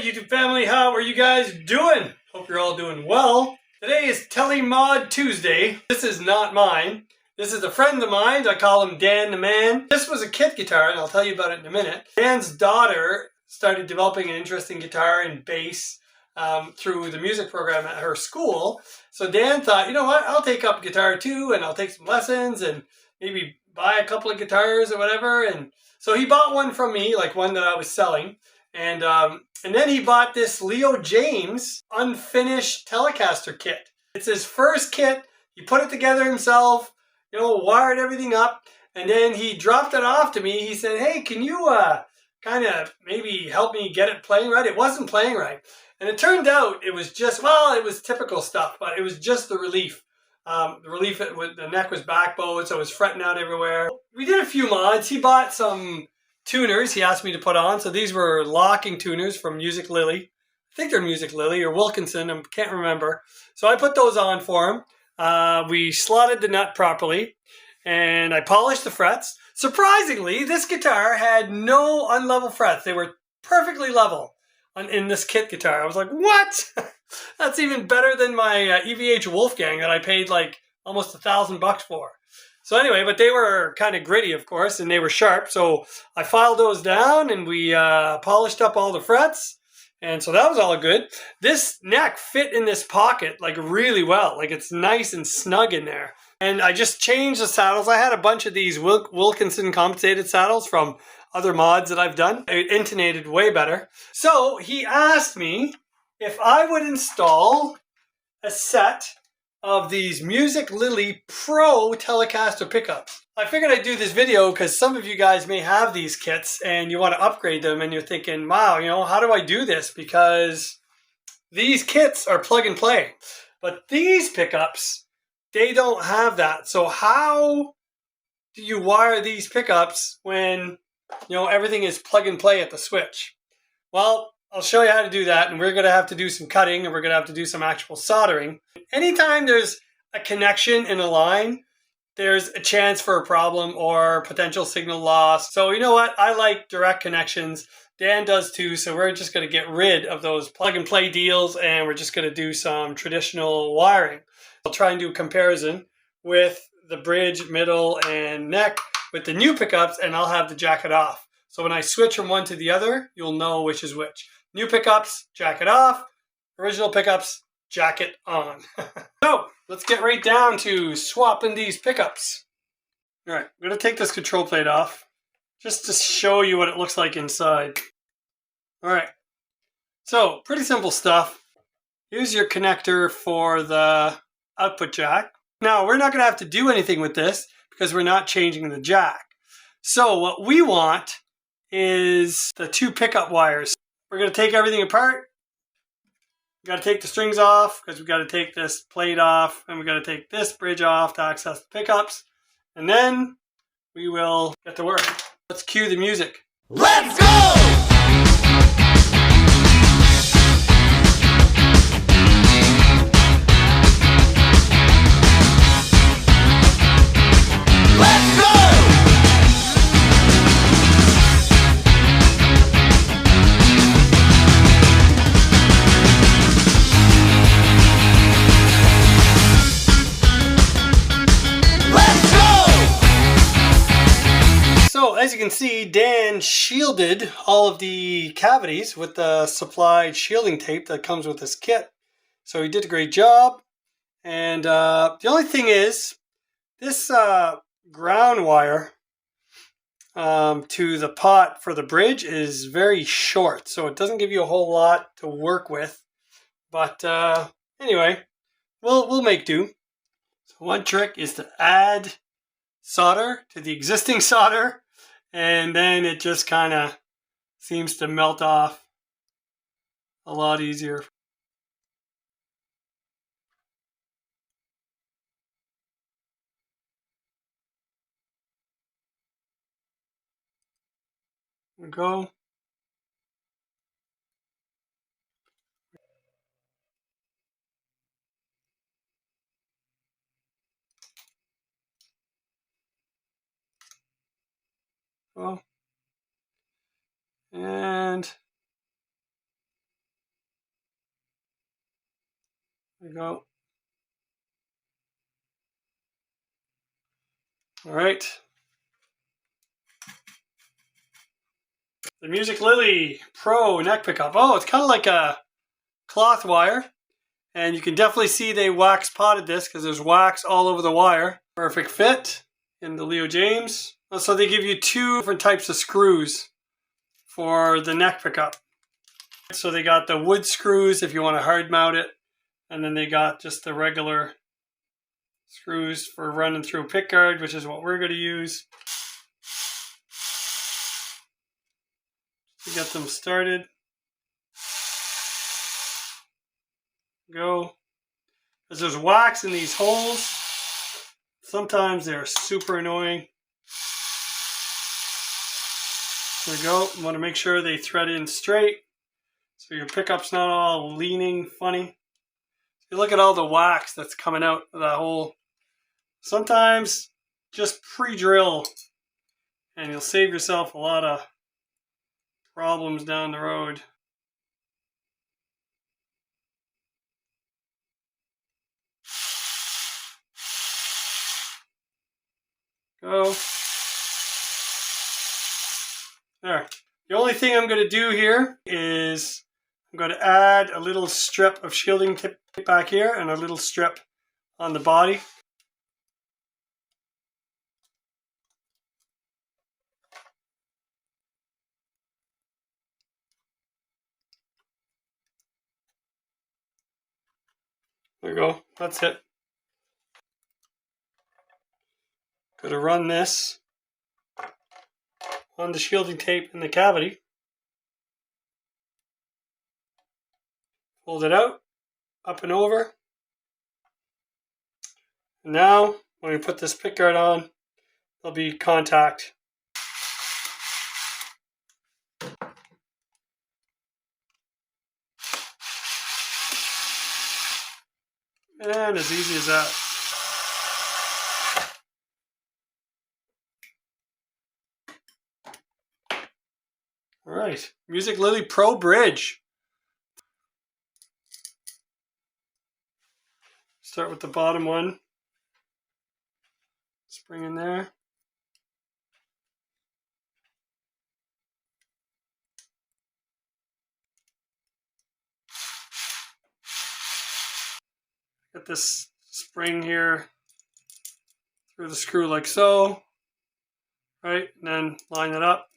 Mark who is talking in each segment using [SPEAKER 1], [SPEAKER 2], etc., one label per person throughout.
[SPEAKER 1] Hey YouTube family, how are you guys doing? Hope you're all doing well. Today is Tele Tuesday. This is not mine. This is a friend of mine. I call him Dan the Man. This was a kit guitar, and I'll tell you about it in a minute. Dan's daughter started developing an interest in guitar and bass through the music program at her school. So Dan thought, you know what, I'll take up guitar too, and I'll take some lessons and maybe buy a couple of guitars or whatever. And so he bought one from me, like one that I was selling. And then he bought this Leo Jaymz unfinished Telecaster kit. It's his first kit. He put it together himself, wired everything up, and then he dropped it off to me. He said, hey, can you kind of maybe help me get it playing right? It wasn't playing right. And it turned out it was just, well, it was typical stuff, but it was just the relief. The neck was backbowed, so it was fretting out everywhere. We did a few mods. He bought some tuners he asked me to put on. So these were locking tuners from Musiclily. I think they're Musiclily or Wilkinson. I can't remember. So I put those on for him. We slotted the nut properly and I polished the frets. Surprisingly, this guitar had no unlevel frets. They were perfectly level in this kit guitar. I was like, what? That's even better than my EVH Wolfgang that I paid like almost $1,000 for. So anyway, but they were kind of gritty, of course, and they were sharp. So I filed those down and we polished up all the frets. And so that was all good. This neck fit in this pocket like really well. Like it's nice and snug in there. And I just changed the saddles. I had a bunch of these Wilkinson compensated saddles from other mods that I've done. It intonated way better. So he asked me if I would install a set of these Musiclily Pro Telecaster pickups. I figured I'd do this video because some of you guys may have these kits and you want to upgrade them and you're thinking, wow, how do I do this? Because these kits are plug and play. But these pickups, they don't have that. So how do you wire these pickups when, everything is plug and play at the switch? Well, I'll show you how to do that, and we're going to have to do some cutting, and we're going to have to do some actual soldering. Anytime there's a connection in a line, there's a chance for a problem or potential signal loss. So you know what? I like direct connections. Dan does too, so we're just going to get rid of those plug-and-play deals, and we're just going to do some traditional wiring. I'll try and do a comparison with the bridge, middle, and neck with the new pickups, and I'll have the jacket off. So when I switch from one to the other, you'll know which is which. New pickups, jacket off. Original pickups, jacket on. So let's get right down to swapping these pickups. All right, I'm going to take this control plate off just to show you what it looks like inside. All right, so pretty simple stuff. Here's your connector for the output jack. Now, we're not going to have to do anything with this because we're not changing the jack. So what we want is the two pickup wires. We're going to take everything apart. We've got to take the strings off because we've got to take this plate off, and we've got to take this bridge off to access the pickups. And then we will get to work. Let's cue the music.
[SPEAKER 2] Let's go!
[SPEAKER 1] As you can see, Dan shielded all of the cavities with the supplied shielding tape that comes with this kit. So he did a great job. And the only thing is, this ground wire to the pot for the bridge is very short. So it doesn't give you a whole lot to work with. But anyway, we'll make do. So one trick is to add solder to the existing solder. And then it just kind of seems to melt off a lot easier. There we go. And There we go. All right. The Musiclily Pro neck pickup. Oh, it's kind of like a cloth wire. And you can definitely see they wax potted this because there's wax all over the wire. Perfect fit in the Leo Jaymz. Also, they give you 2 different types of screws for the neck pickup. So they got the wood screws if you want to hard mount it. And then they got just the regular screws for running through a pickguard, which is what we're going to use to get them started. Go. Because there's wax in these holes. Sometimes they're super annoying. There we go. You want to make sure they thread in straight so your pickup's not all leaning funny. You look at all the wax that's coming out of that hole. Sometimes just pre-drill and you'll save yourself a lot of problems down the road. Go. There. The only thing I'm going to do here is I'm going to add a little strip of shielding tape back here and a little strip on the body. There we go. That's it. Going to run this on the shielding tape in the cavity. Fold it out, up and over. And now, when we put this pickguard on, there'll be contact. And as easy as that. All right, Musiclily Pro Bridge. Start with the bottom one. Spring in there. Get this spring here through the screw like so. Right, and then line it up.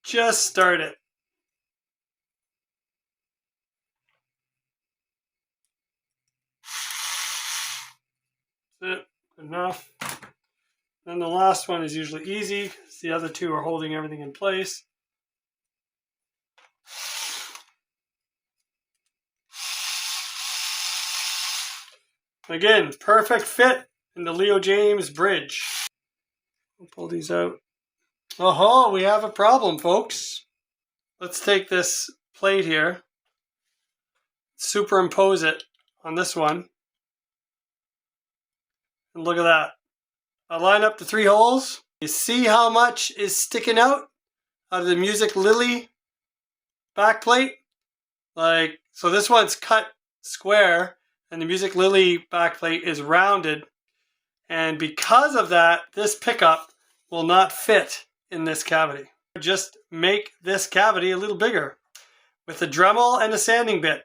[SPEAKER 1] Just start it. That's it. Good enough. Then the last one is usually easy because the other 2 are holding everything in place. Again, perfect fit in the Leo Jaymz bridge. I'll pull these out. Oh, we have a problem, folks. Let's take this plate here, superimpose it on this one, and look at that. I line up the 3 holes. You see how much is sticking out of the Musiclily back plate? Like, so this one's cut square, and the Musiclily back plate is rounded. And because of that, this pickup will not fit in this cavity. Just make this cavity a little bigger with a Dremel and a sanding bit.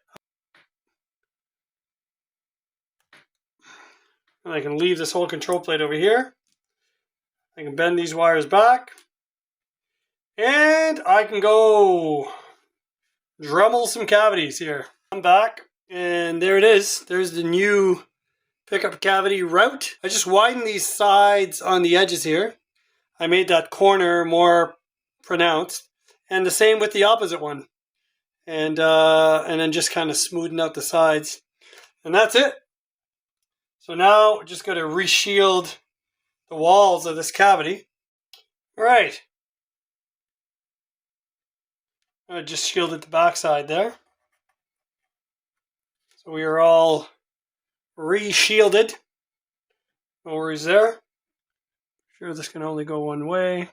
[SPEAKER 1] And I can leave this whole control plate over here. I can bend these wires back. And I can go Dremel some cavities here. I'm back, and there it is. There's the new pickup cavity route. I just widened these sides on the edges here. I made that corner more pronounced, and the same with the opposite one. And then just kind of smoothing out the sides. And that's it. So now we're just going to reshield the walls of this cavity. All right. I just shielded the backside there. So we are all re-shielded. No worries there. Sure, this can only go one way.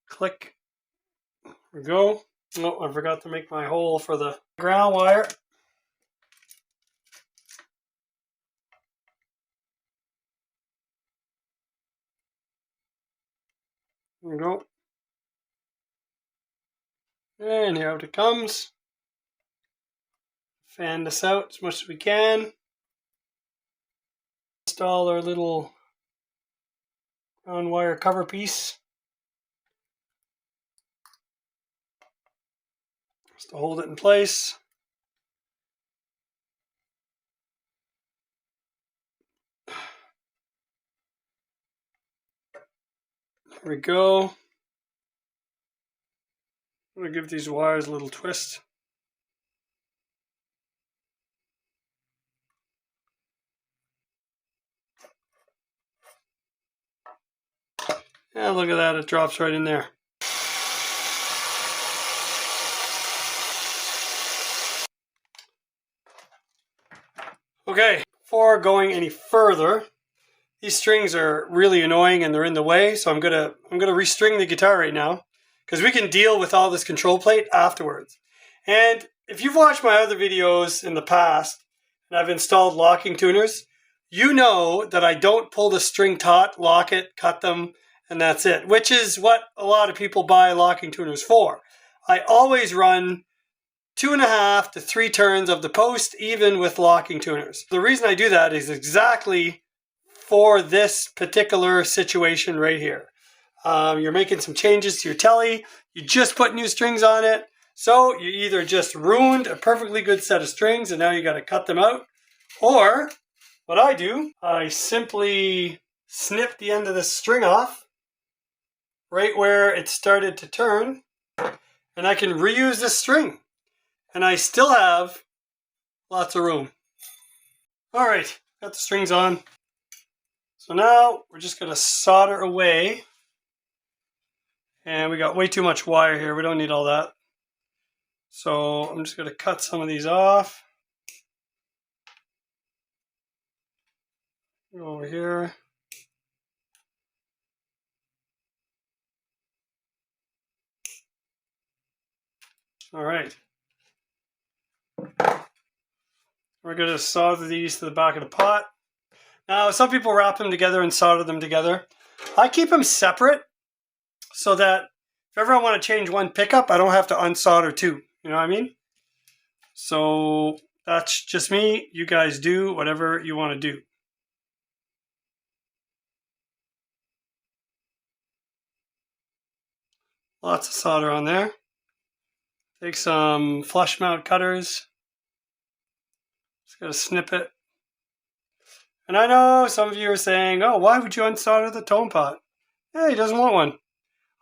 [SPEAKER 1] Click. There we go. Oh, I forgot to make my hole for the ground wire. There we go. And here it comes. Fan this out as much as we can. Install our little ground wire cover piece. Just to hold it in place. There we go. I'm going to give these wires a little twist. And look at that, it drops right in there. Okay, before going any further, these strings are really annoying and they're in the way, so I'm gonna restring the guitar right now because we can deal with all this control plate afterwards. And if you've watched my other videos in the past and I've installed locking tuners, you know that I don't pull the string taut, lock it, cut them, and that's it, which is what a lot of people buy locking tuners for. I always run 2.5 to 3 turns of the post, even with locking tuners. The reason I do that is exactly for this particular situation right here. You're making some changes to your Tele, you just put new strings on it, so you either just ruined a perfectly good set of strings and now you got to cut them out, or what I do, I simply snip the end of the string off right where it started to turn, and I can reuse this string. And I still have lots of room. Alright, got the strings on. So now we're just going to solder away. And we got way too much wire here. We don't need all that. So I'm just going to cut some of these off. Go over here. Alright. We're going to solder these to the back of the pot. Now, some people wrap them together and solder them together. I keep them separate so that if ever I want to change one pickup, I don't have to unsolder two. You know what I mean? So that's just me. You guys do whatever you want to do. Lots of solder on there. Take some flush mount cutters. Just gotta snip it. And I know some of you are saying, oh, why would you unsolder the tone pot? Yeah, he doesn't want one.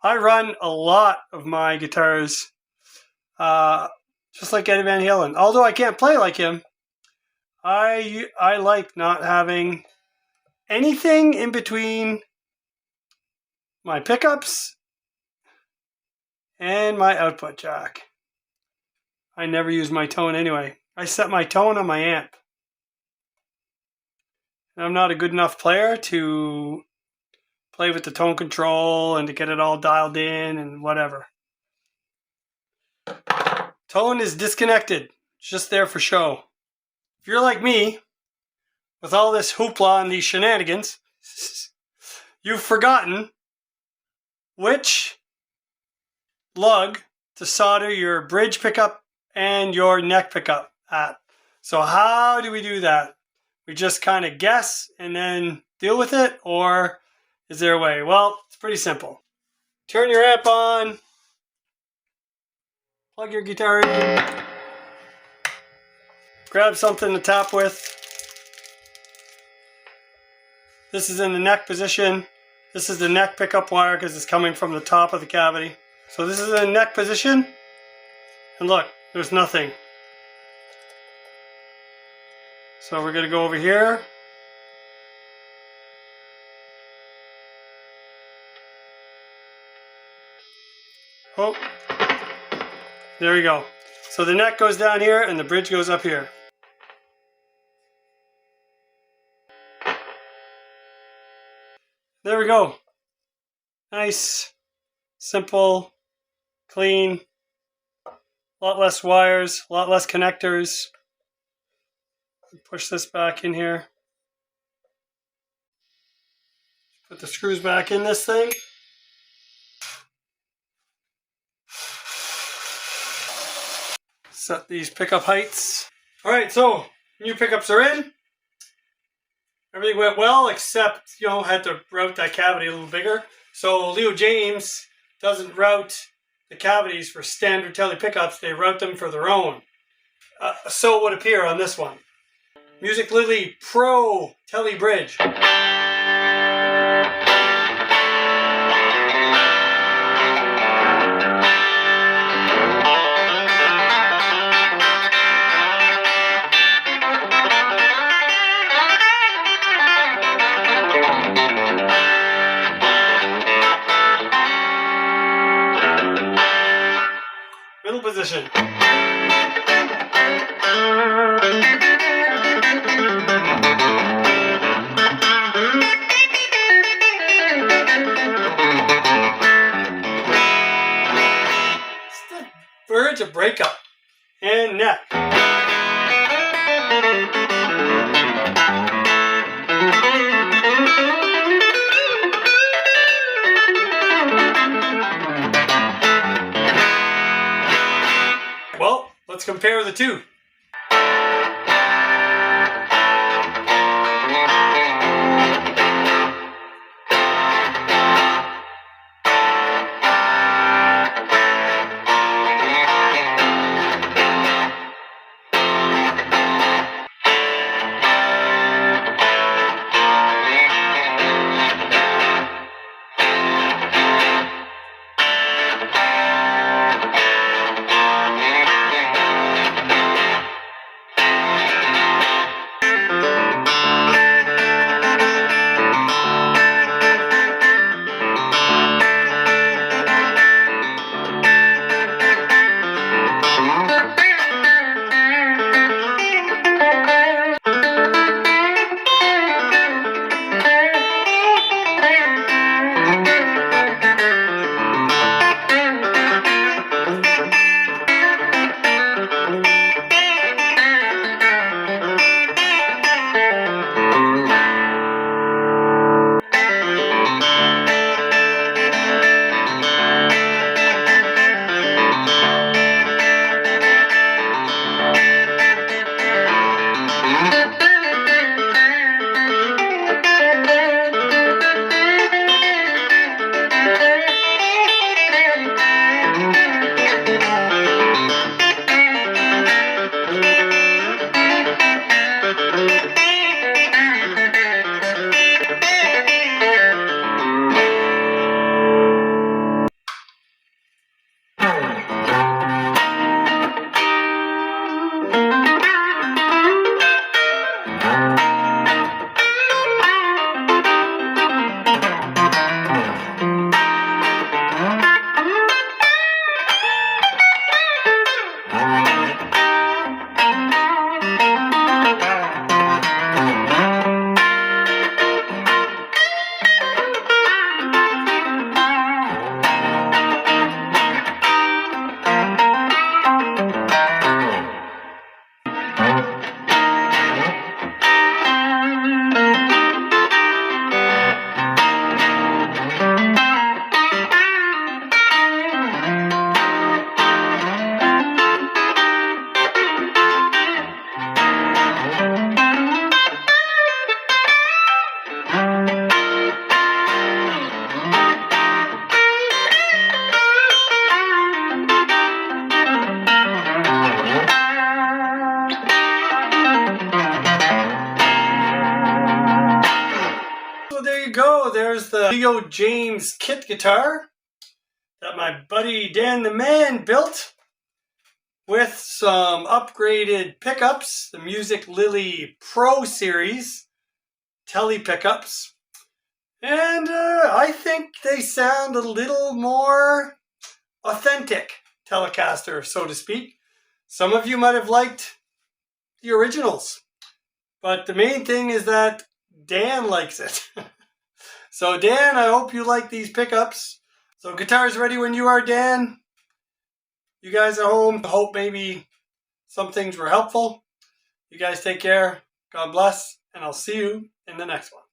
[SPEAKER 1] I run a lot of my guitars just like Eddie Van Halen. Although I can't play like him, I like not having anything in between my pickups and my output jack. I never use my tone anyway. I set my tone on my amp. And I'm not a good enough player to play with the tone control and to get it all dialed in and whatever. Tone is disconnected. It's just there for show. If you're like me, with all this hoopla and these shenanigans, you've forgotten which lug to solder your bridge pickup and your neck pickup at. So how do we do that? We just kind of guess and then deal with it, or is there a way? Well, it's pretty simple. Turn your amp on, plug your guitar in, grab something to tap with. This is in the neck position. This is the neck pickup wire because it's coming from the top of the cavity. So this is in the neck position, and look, there's nothing. So we're going to go over here. Oh, there we go. So the neck goes down here and the bridge goes up here. There we go. Nice, simple, clean, a lot less wires, a lot less connectors. Push this back in here. Put the screws back in this thing. set these pickup heights. Alright, so new pickups are in. Everything went well, except, had to route that cavity a little bigger. So Leo Jaymz doesn't route the cavities for standard Tele pickups, they route them for their own. So it would appear on this one. Musiclily Pro Tele Bridge. Middle position. Verge of breakup and neck. Well, let's compare the two. Go, there's the Leo Jaymz kit guitar that my buddy Dan the Man built with some upgraded pickups, the Musiclily Pro series Tele pickups, and I think they sound a little more authentic Telecaster, so to speak. Some of you might have liked the originals, but the main thing is that Dan likes it. So Dan, I hope you like these pickups. So guitar's ready when you are, Dan. You guys at home, hope maybe some things were helpful. You guys take care. God bless, and I'll see you in the next one.